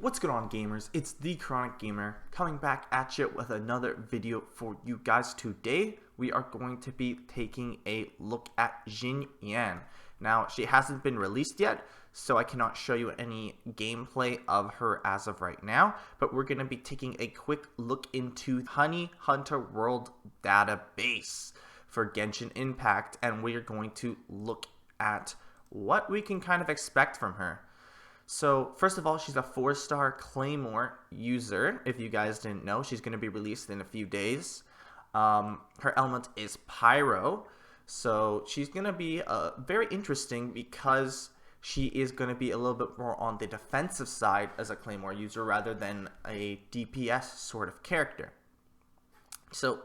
What's going on, gamers? It's the Chronic Gamer coming back at you with another video for you guys. Today we are going to be taking a look at Xinyan. Now, she hasn't been released yet, so I cannot show you any gameplay of her as of right now, but we're going to be taking a quick look into Honey Hunter World database for Genshin Impact, and we are going to look at what we can kind of expect from her. So, first of all, she's a 4-star Claymore user. If you guys didn't know, she's going to be released in a few days. Her element is Pyro. So, she's going to be very interesting because she is going to be a little bit more on the defensive side as a Claymore user rather than a DPS sort of character. So,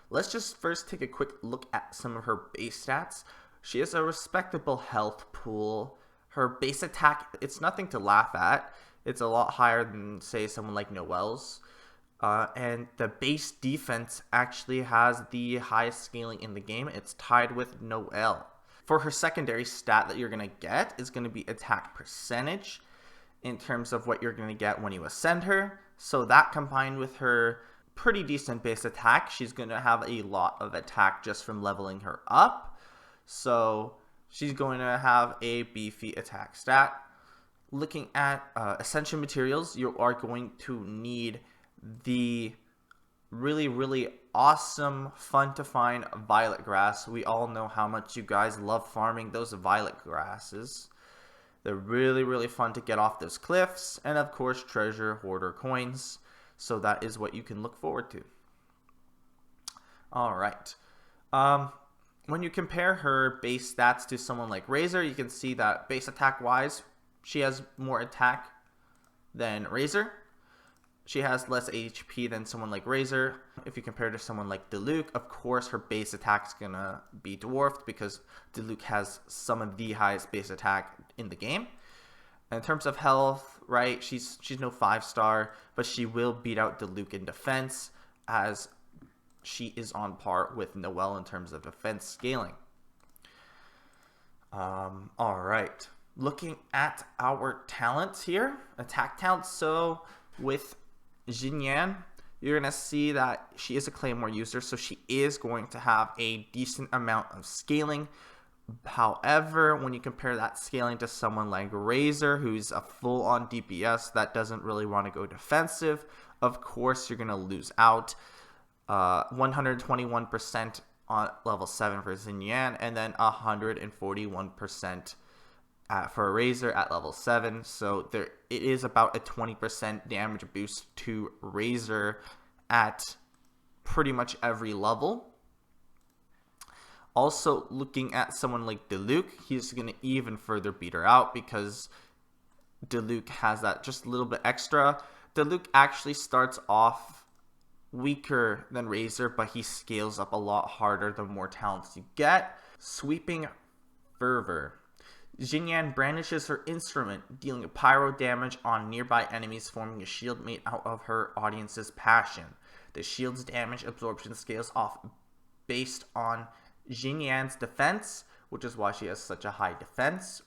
let's just first take a quick look at some of her base stats. She has a respectable health pool. Her base attack, it's nothing to laugh at. It's a lot higher than, say, someone like Noelle's. And the base defense actually has the highest scaling in the game. It's tied with Noelle. For her secondary stat that you're going to get is going to be attack percentage in terms of what you're going to get when you ascend her. So that combined with her pretty decent base attack, she's going to have a lot of attack just from leveling her up. So she's going to have a beefy attack stat. Looking at Ascension materials, you are going to need the really awesome, fun to find violet grass. We all know how much you guys love farming those violet grasses. They're really fun to get off those cliffs. And of course, treasure hoarder coins. So that is what you can look forward to. Alright. When you compare her base stats to someone like Razor, you can see that base attack wise, she has more attack than Razor. She has less HP than someone like Razor. If you compare to someone like Diluc, of course her base attack is going to be dwarfed because Diluc has some of the highest base attack in the game. In terms of health, right, she's no 5-star, but she will beat out Diluc in defense as she is on par with Noelle in terms of defense scaling. Alright. Looking at our talents here, attack talents. So with Xinyan, you're going to see that she is a Claymore user, so she is going to have a decent amount of scaling. However, when you compare that scaling to someone like Razor, who's a full-on DPS that doesn't really want to go defensive, of course you're going to lose out. 121% on level 7 for Xinyan, and then 141% for Razor at level 7. So it is about a 20% damage boost to Razor at pretty much every level. Also, looking at someone like Diluc, he's going to even further beat her out because Diluc has that just a little bit extra. Diluc actually starts off weaker than Razor, but he scales up a lot harder the more talents you get. Sweeping Fervor. Xinyan brandishes her instrument, dealing pyro damage on nearby enemies, forming a shield made out of her audience's passion. The shield's damage absorption scales off based on Xinyan's defense, which is why she has such a high defense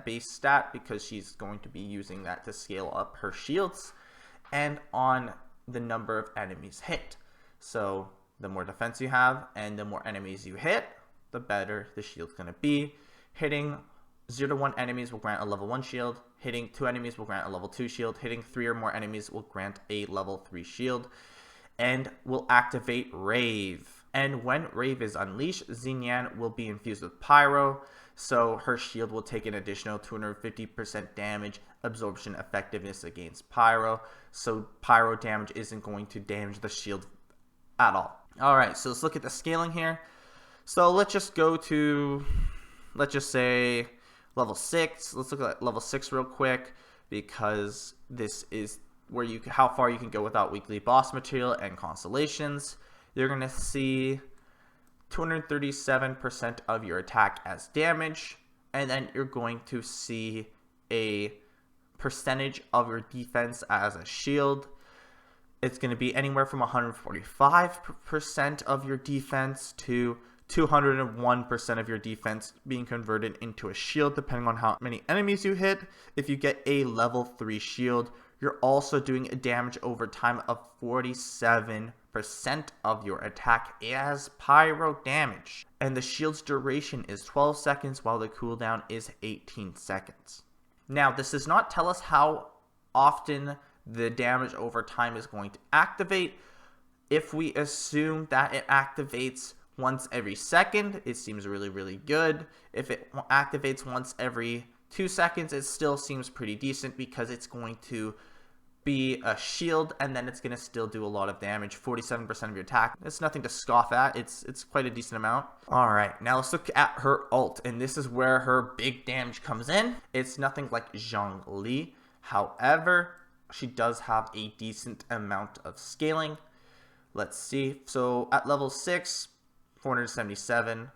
base stat, because she's going to be using that to scale up her shields, and on the number of enemies hit. So the more defense you have and the more enemies you hit, the better the shield's going to be. Hitting 0 to 1 enemies will grant a level 1 shield. Hitting 2 enemies will grant a level 2 shield. Hitting 3 or more enemies will grant a level 3 shield. And will activate Rave. And when Rave is unleashed, Xinyan will be infused with Pyro. So her shield will take an additional 250% damage absorption effectiveness against Pyro. So Pyro damage isn't going to damage the shield at all. Alright, so let's look at the scaling here. So let's just go to, let's just say level 6. Let's look at level 6 real quick, because this is where how far you can go without weekly boss material and Constellations. You're going to see 237% of your attack as damage, and then you're going to see a percentage of your defense as a shield. It's going to be anywhere from 145% of your defense to 201% of your defense being converted into a shield, depending on how many enemies you hit. If you get a level 3 shield, you're also doing a damage over time of 47% of your attack as pyro damage. And the shield's duration is 12 seconds while the cooldown is 18 seconds. Now, this does not tell us how often the damage over time is going to activate. If we assume that it activates once every second, it seems really, really good. If it activates once every 2 seconds, it still seems pretty decent because it's going to be a shield and then it's going to still do a lot of damage. 47% of your attack. It's nothing to scoff at. It's quite a decent amount. Alright, now let's look at her ult, and this is where her big damage comes in. It's nothing like Zhongli. However, she does have a decent amount of scaling. Let's see. So at level 6, 477%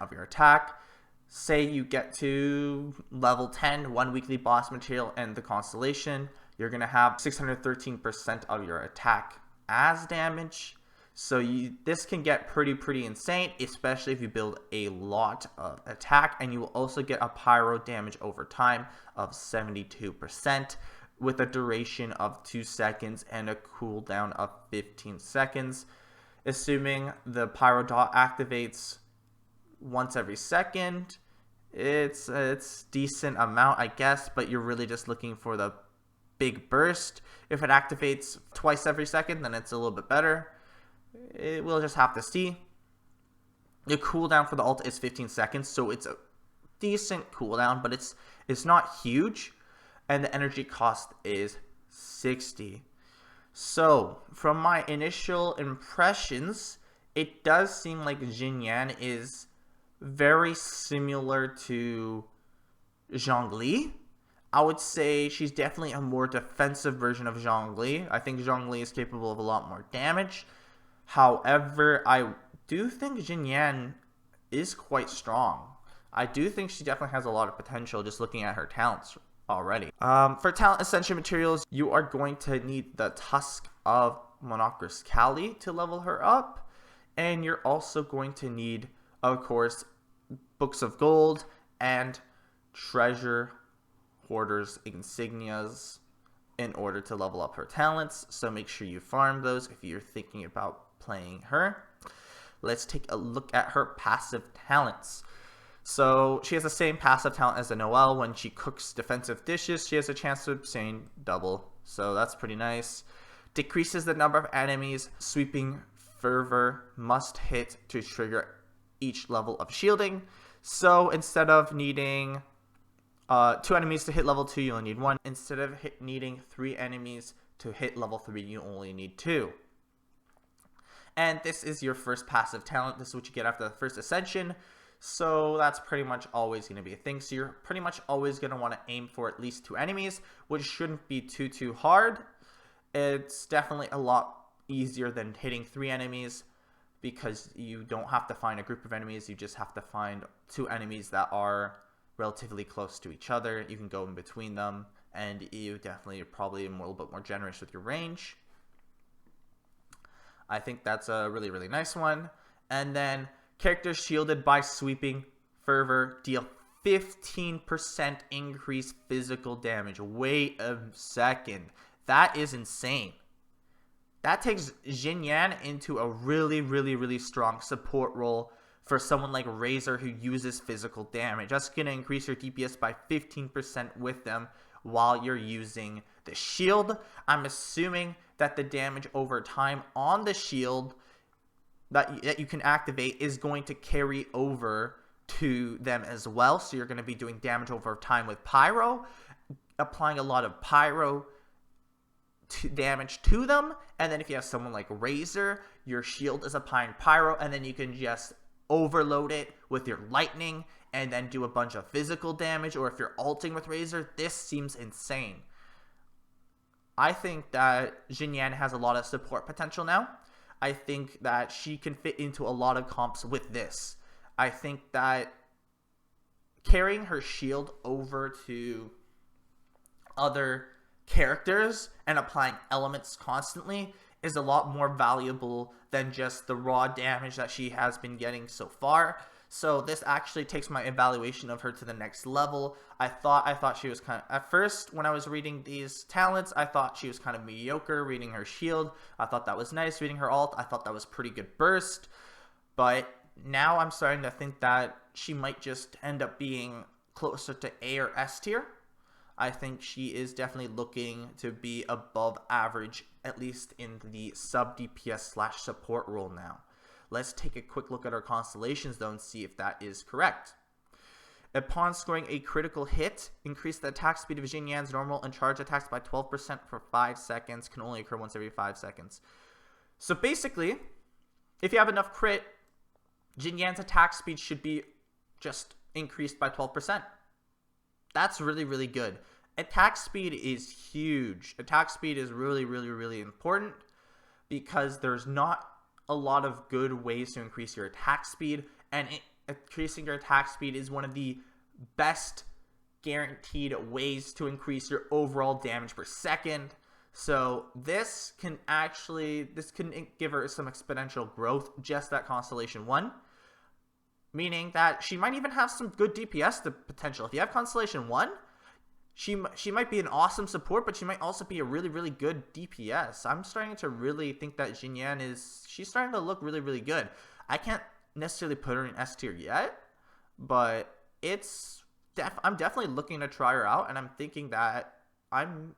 of your attack. Say you get to level 10, one weekly boss material and the Constellation, you're going to have 613% of your attack as damage. So this can get pretty insane, especially if you build a lot of attack, and you will also get a pyro damage over time of 72% with a duration of 2 seconds and a cooldown of 15 seconds. Assuming the pyro dot activates once every second, it's decent amount, I guess, but you're really just looking for the big burst. If it activates twice every second, then it's a little bit better. We'll just have to see. The cooldown for the ult is 15 seconds, so it's a decent cooldown, but it's not huge, and the energy cost is 60. So from my initial impressions, it does seem like Xinyan is very similar to Zhongli. I would say she's definitely a more defensive version of Zhongli. I think Zhongli is capable of a lot more damage. However, I do think Xinyan is quite strong. I do think she definitely has a lot of potential just looking at her talents already. For talent ascension materials, you are going to need the Tusk of Monocris Kali to level her up. And you're also going to need, of course, Books of Gold and Treasure Hoarder's Insignias in order to level up her talents. So make sure you farm those if you're thinking about playing her. Let's take a look at her passive talents. So she has the same passive talent as the Noelle. When she cooks defensive dishes, she has a chance to obtain double. So that's pretty nice. Decreases the number of enemies Sweeping Fervor must hit to trigger each level of shielding. So instead of needing 2 enemies to hit level 2, you only need 1. Instead of needing 3 enemies to hit level 3, you only need 2. And this is your first passive talent. This is what you get after the first Ascension. So that's pretty much always going to be a thing. So you're pretty much always going to want to aim for at least 2 enemies, which shouldn't be too hard. It's definitely a lot easier than hitting 3 enemies because you don't have to find a group of enemies. You just have to find 2 enemies that are relatively close to each other. You can go in between them, and you definitely are probably a little bit more generous with your range. I think that's a really nice one. And then characters shielded by Sweeping Fervor deal 15% increased physical damage. Wait a second. That is insane. That takes Xinyan into a really strong support role for someone like Razor who uses physical damage. That's going to increase your DPS by 15% with them while you're using the shield. I'm assuming that the damage over time on the shield that you can activate is going to carry over to them as well. So you're going to be doing damage over time with Pyro, applying a lot of Pyro damage to them. And then if you have someone like Razor, your shield is applying Pyro, and then you can just overload it with your lightning and then do a bunch of physical damage. Or if you're ulting with Razor, this seems insane. I think that Xinyan has a lot of support potential now. I think that she can fit into a lot of comps with this. I think that carrying her shield over to other characters and applying elements constantly is a lot more valuable than just the raw damage that she has been getting so far. So this actually takes my evaluation of her to the next level. I thought she was kind of, at first when I was reading these talents, I thought she was kind of mediocre reading her shield. I thought that was nice reading her ult. I thought that was pretty good burst. But now I'm starting to think that she might just end up being closer to A or S tier. I think she is definitely looking to be above average, at least in the sub DPS / support role now. Let's take a quick look at our constellations though and see if that is correct. Upon scoring a critical hit, increase the attack speed of Xinyan's normal and charge attacks by 12% for 5 seconds. Can only occur once every 5 seconds. So basically, if you have enough crit, Xinyan's attack speed should be just increased by 12%. That's really, really good. Attack speed is huge. Attack speed is really, really, really important because there's not a lot of good ways to increase your attack speed, and increasing your attack speed is one of the best guaranteed ways to increase your overall damage per second. So this can give her some exponential growth just at Constellation 1, meaning that she might even have some good DPS potential. If you have Constellation 1, she might be an awesome support, but she might also be a really, really good DPS. I'm starting to really think that Xinyan she's starting to look really, really good. I can't necessarily put her in S tier yet, but I'm definitely looking to try her out, and I'm thinking that I'm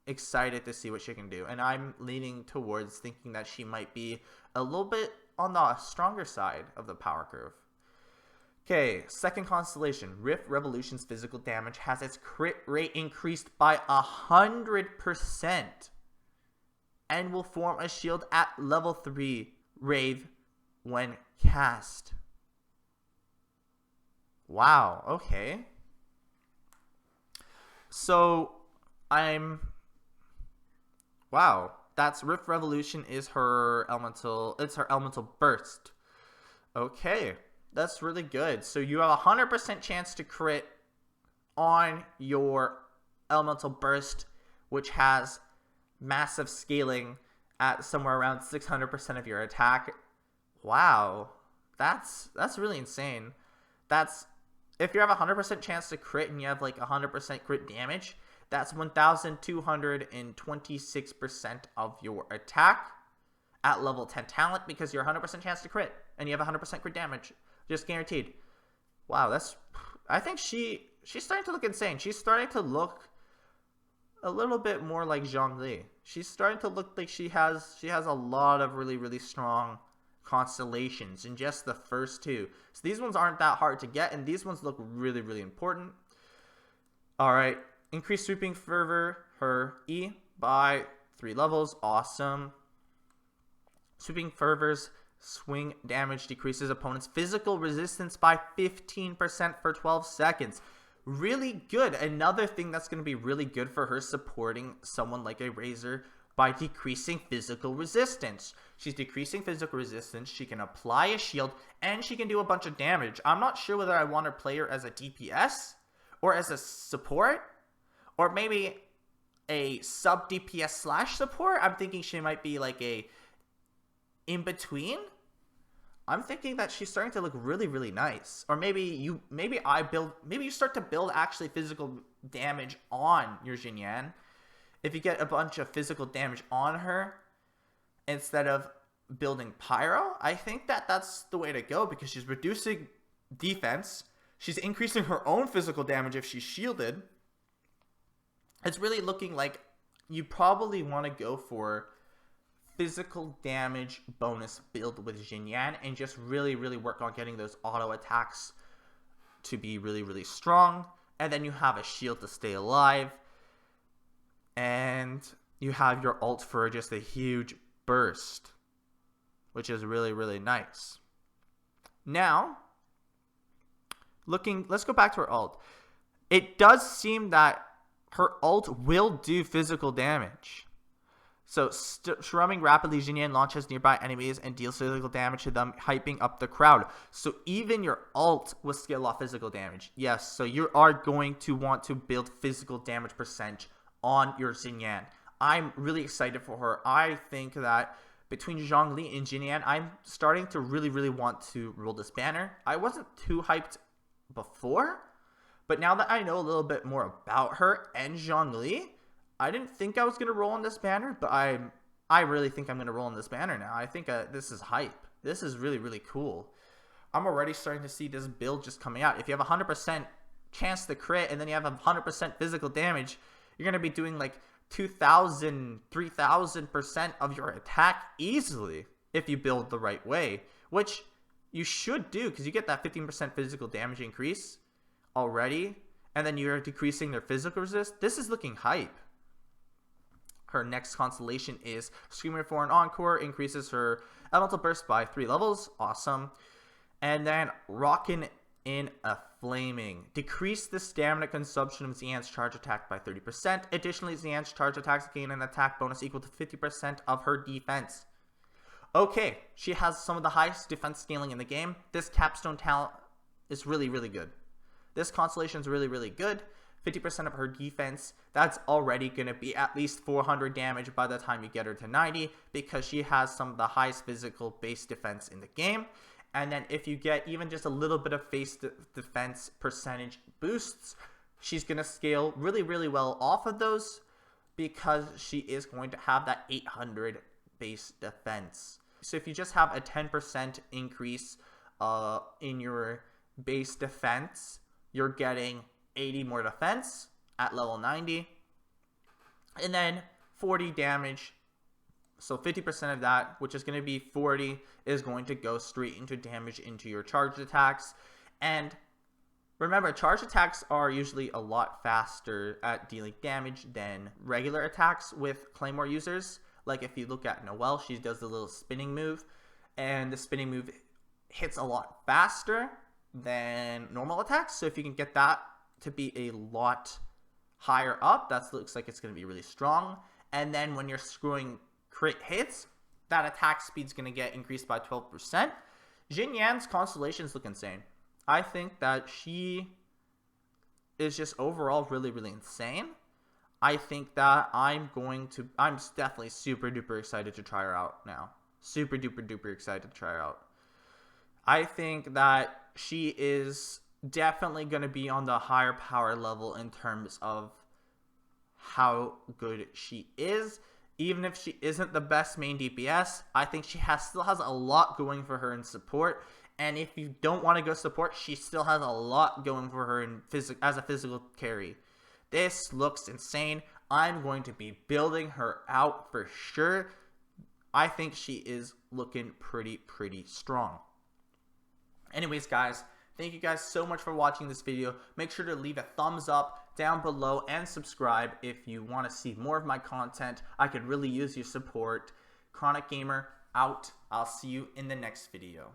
excited to see what she can do, and I'm leaning towards thinking that she might be a little bit on the stronger side of the power curve. Okay, second constellation, Rift Revolution's physical damage has its crit rate increased by 100% and will form a shield at level 3 Rave when cast. Wow, okay. So, wow, that's Rift Revolution is her elemental, it's her elemental burst. Okay. That's really good. So you have a 100% chance to crit on your elemental burst, which has massive scaling at somewhere around 600% of your attack. Wow, that's really insane. If you have a 100% chance to crit and you have like 100% crit damage, that's 1,226% of your attack at level 10 talent, because you're 100% chance to crit and you have 100% crit damage. Just guaranteed. Wow, I think she's starting to look insane. She's starting to look a little bit more like Zhongli. She's starting to look like she has a lot of really, really strong constellations in just the first two. So these ones aren't that hard to get, and these ones look really, really important. Alright, increase sweeping fervor, her E, by 3 levels. Awesome. Sweeping fervor's swing damage decreases opponent's physical resistance by 15% for 12 seconds. Really good. Another thing that's going to be really good for her, supporting someone like a Razor by decreasing physical resistance. She's decreasing physical resistance, she can apply a shield, and she can do a bunch of damage. I'm not sure whether I want to play her as a DPS or as a support, or maybe a sub DPS / support. I'm thinking she might be like a in between. I'm thinking that she's starting to look really, really nice. Or maybe you start to build actually physical damage on your Xinyan. If you get a bunch of physical damage on her instead of building pyro, I think that that's the way to go, because she's reducing defense. She's increasing her own physical damage if she's shielded. It's really looking like you probably want to go for physical damage bonus build with Xinyan and just really, really work on getting those auto attacks to be really, really strong. And then you have a shield to stay alive. And you have your ult for just a huge burst, which is really, really nice. Now, let's go back to her ult. It does seem that her ult will do physical damage. So, strumming rapidly, Xinyan launches nearby enemies and deals physical damage to them, hyping up the crowd. So, even your ult will scale off physical damage. Yes, so you are going to want to build physical damage percent on your Xinyan. I'm really excited for her. I think that between Zhongli and Xinyan, I'm starting to really want to roll this banner. I wasn't too hyped before, but now that I know a little bit more about her and Zhongli, I didn't think I was going to roll on this banner, but I really think I'm going to roll on this banner now. I think this is hype. This is really cool. I'm already starting to see this build just coming out. If you have 100% chance to crit and then you have 100% physical damage, you're going to be doing like 2,000, 3,000% of your attack easily if you build the right way, which you should do because you get that 15% physical damage increase already, and then you're decreasing their physical resist. This is looking hype. Her next constellation is Screamer for an Encore, increases her elemental burst by 3 levels. Awesome. And then Rockin' in a Flaming. Decrease the stamina consumption of Xinyan's charge attack by 30%. Additionally, Xinyan's charge attacks gain an attack bonus equal to 50% of her defense. Okay, she has some of the highest defense scaling in the game. This capstone talent is really good. This constellation is really good. 50% of her defense, that's already going to be at least 400 damage by the time you get her to 90 because she has some of the highest physical base defense in the game. And then if you get even just a little bit of face defense percentage boosts, she's going to scale really well off of those because she is going to have that 800 base defense. So if you just have a 10% increase in your base defense, you're getting 80 more defense at level 90. And then 40 damage. So 50% of that, which is going to be 40, is going to go straight into damage into your charged attacks. And remember, charged attacks are usually a lot faster at dealing damage than regular attacks with Claymore users. Like if you look at Noelle, she does the little spinning move, and the spinning move hits a lot faster than normal attacks. So if you can get that to be a lot higher up, that looks like it's going to be really strong. And then when you're screwing crit hits, that attack speed's going to get increased by 12%. Xinyan's constellations look insane. I think that she is just overall really insane. I think that I'm definitely super duper excited to try her out now. Super duper excited to try her out. I think that she is definitely going to be on the higher power level in terms of how good she is. Even if she isn't the best main DPS, I think she still has a lot going for her in support. And if you don't want to go support, she still has a lot going for her in as a physical carry. This looks insane. I'm going to be building her out for sure. I think she is looking pretty strong. Anyways, guys, thank you guys so much for watching this video. Make sure to leave a thumbs up down below and subscribe if you want to see more of my content. I could really use your support. Chronic Gamer out. I'll see you in the next video.